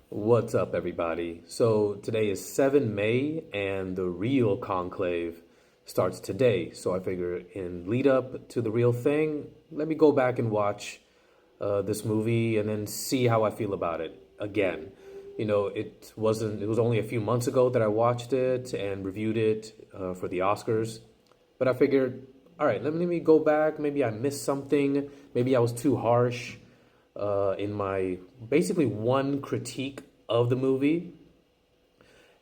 What's up, everybody? So today is 7 May, and the real conclave starts today. So I figure, in lead up to the real thing, let me go back and watch this movie and then see how I feel about it again. It was only a few months ago that I watched it and reviewed it for the Oscars. But I figured, all right, let me go back. Maybe I missed something. Maybe I was too harsh in my basically one critique of the movie.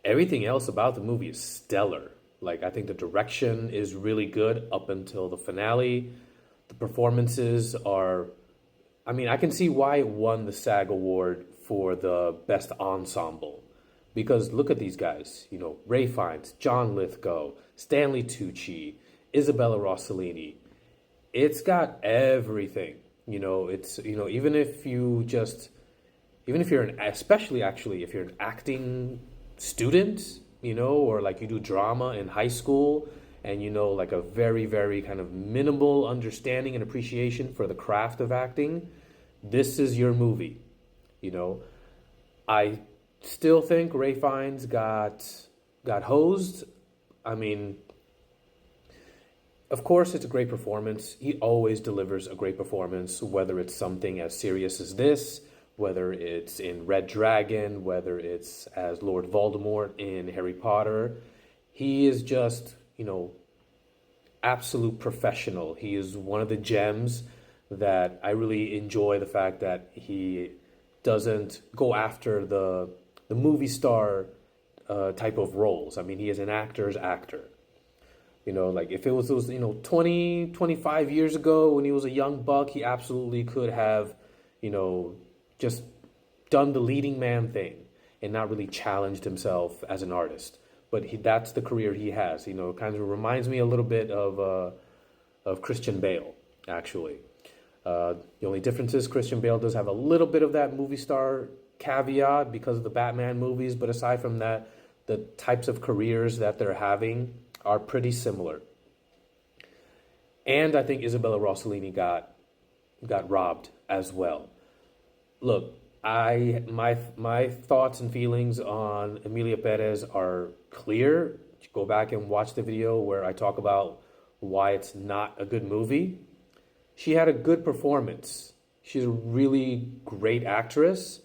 Everything else about the movie is stellar. Like, I think the direction is really good up until the finale. The performances are, I mean, I can see why it won the SAG Award for the best ensemble. Because look at these guys, Ray Fiennes, John Lithgow, Stanley Tucci, Isabella Rossellini. It's got everything. Even if you're especially actually if you're an acting student, or like you do drama in high school and like a very, very kind of minimal understanding and appreciation for the craft of acting, this is your movie. You know, I still think Ray Fiennes got hosed. I mean, of course, it's a great performance. He always delivers a great performance, whether it's something as serious as this, whether it's in Red Dragon, whether it's as Lord Voldemort in Harry Potter. He is just, absolute professional. He is one of the gems that I really enjoy the fact that he doesn't go after the movie star type of roles. I mean, he is an actor's actor. Like if it was 20, 25 years ago when he was a young buck, he absolutely could have, just done the leading man thing and not really challenged himself as an artist. But that's the career he has. It kind of reminds me a little bit of Christian Bale, actually. The only difference is Christian Bale does have a little bit of that movie star caveat because of the Batman movies. But aside from that, the types of careers that they're having are pretty similar. And I think Isabella Rossellini got robbed as well. Look, my thoughts and feelings on Emilia Perez are clear. Go back and watch the video where I talk about why it's not a good movie. She had a good performance. She's a really great actress.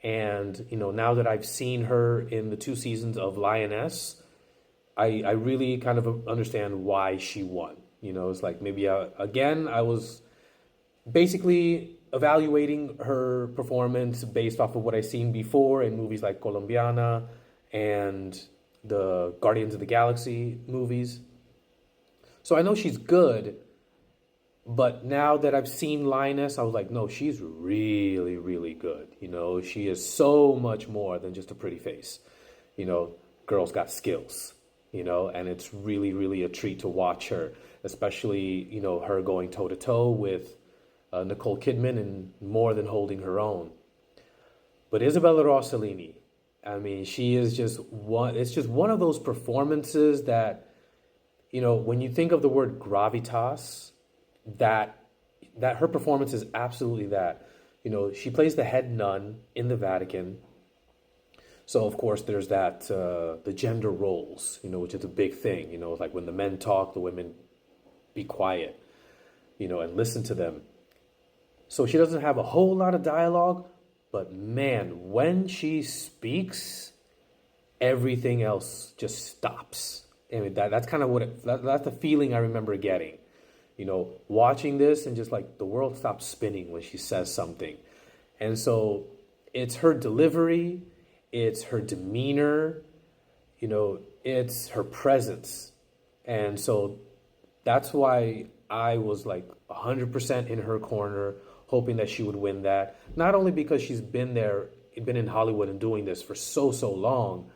And, now that I've seen her in the 2 seasons of Lioness, I really kind of understand why she won. It's like maybe, again, I was basically evaluating her performance based off of what I've seen before in movies like Colombiana and the Guardians of the Galaxy movies. So I know she's good, but now that I've seen Linus, I was like, no, she's really, really good. She is so much more than just a pretty face. Girl's got skills, and it's really, really a treat to watch her, especially, her going toe to toe with Nicole Kidman and more than holding her own. But Isabella Rossellini, I mean, she is just one. It's just one of those performances that, when you think of the word gravitas, that her performance is absolutely that. She plays the head nun in the Vatican. So of course there's that the gender roles, which is a big thing. Like when the men talk, the women be quiet, and listen to them. So she doesn't have a whole lot of dialogue, but man, when she speaks, everything else just stops. I mean, that's kind of that's the feeling I remember getting. Watching this and just like the world stops spinning when she says something. And so it's her delivery, it's her demeanor, it's her presence. And so that's why I was like 100% in her corner, hoping that she would win that. Not only because she's been in Hollywood and doing this for so long,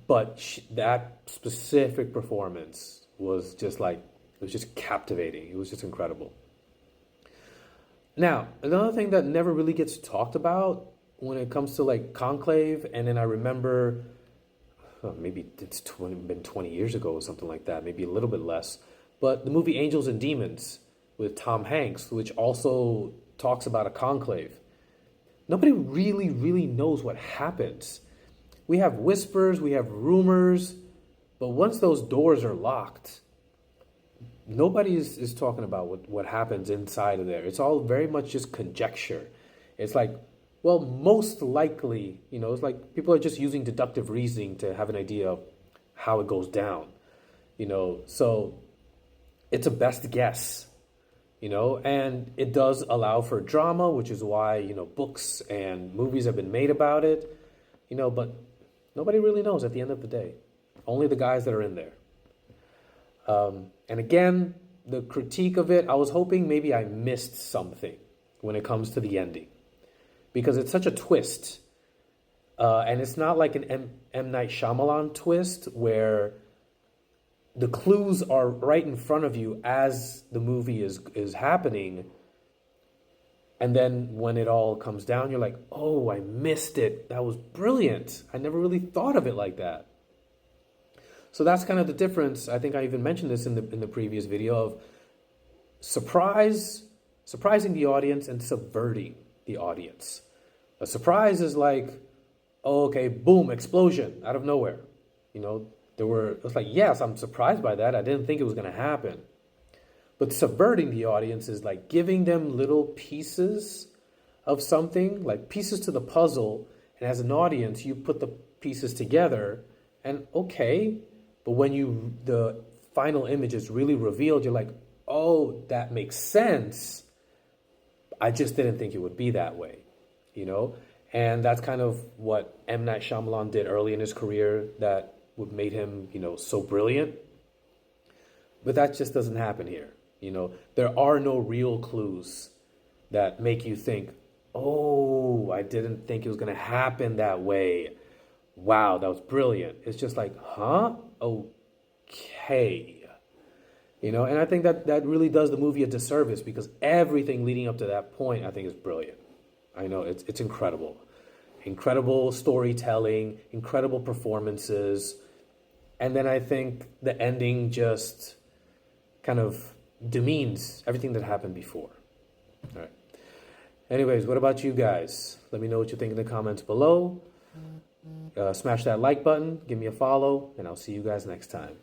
but that specific performance was just like, it was just captivating. It was just incredible. Now, another thing that never really gets talked about when it comes to like Conclave, and then I remember, maybe it's been 20 years ago or something like that, maybe a little bit less, but the movie Angels and Demons with Tom Hanks, which also talks about a conclave. nobody really, really knows what happens. We have whispers, we have rumors, but once those doors are locked, nobody is talking about what happens inside of there. It's all very much just conjecture. It's like, well, most likely, it's like people are just using deductive reasoning to have an idea of how it goes down, so it's a best guess, and it does allow for drama, which is why, books and movies have been made about it, but nobody really knows at the end of the day. Only the guys that are in there. And again, the critique of it, I was hoping maybe I missed something when it comes to the ending. Because it's such a twist. And it's not like an M. Night Shyamalan twist where the clues are right in front of you as the movie is happening. And then when it all comes down, you're like, oh, I missed it. That was brilliant. I never really thought of it like that. So that's kind of the difference. I think I even mentioned this in the previous video of surprising the audience and subverting the audience. A surprise is like, oh, okay, boom, explosion out of nowhere. It was like, yes, I'm surprised by that. I didn't think it was going to happen. But subverting the audience is like giving them little pieces of something, like pieces to the puzzle. And as an audience, you put the pieces together and okay, but when the final image is really revealed, you're like, oh, that makes sense. I just didn't think it would be that way, And that's kind of what M. Night Shyamalan did early in his career that would made him, so brilliant. But that just doesn't happen here. There are no real clues that make you think, oh, I didn't think it was going to happen that way. Wow, that was brilliant. It's just like, huh? Okay. And I think that really does the movie a disservice because everything leading up to that point, I think, is brilliant. I know, it's incredible. Incredible storytelling, incredible performances. And then I think the ending just kind of demeans everything that happened before. All right. Anyways, what about you guys? Let me know what you think in the comments below. Smash that like button, give me a follow, and I'll see you guys next time.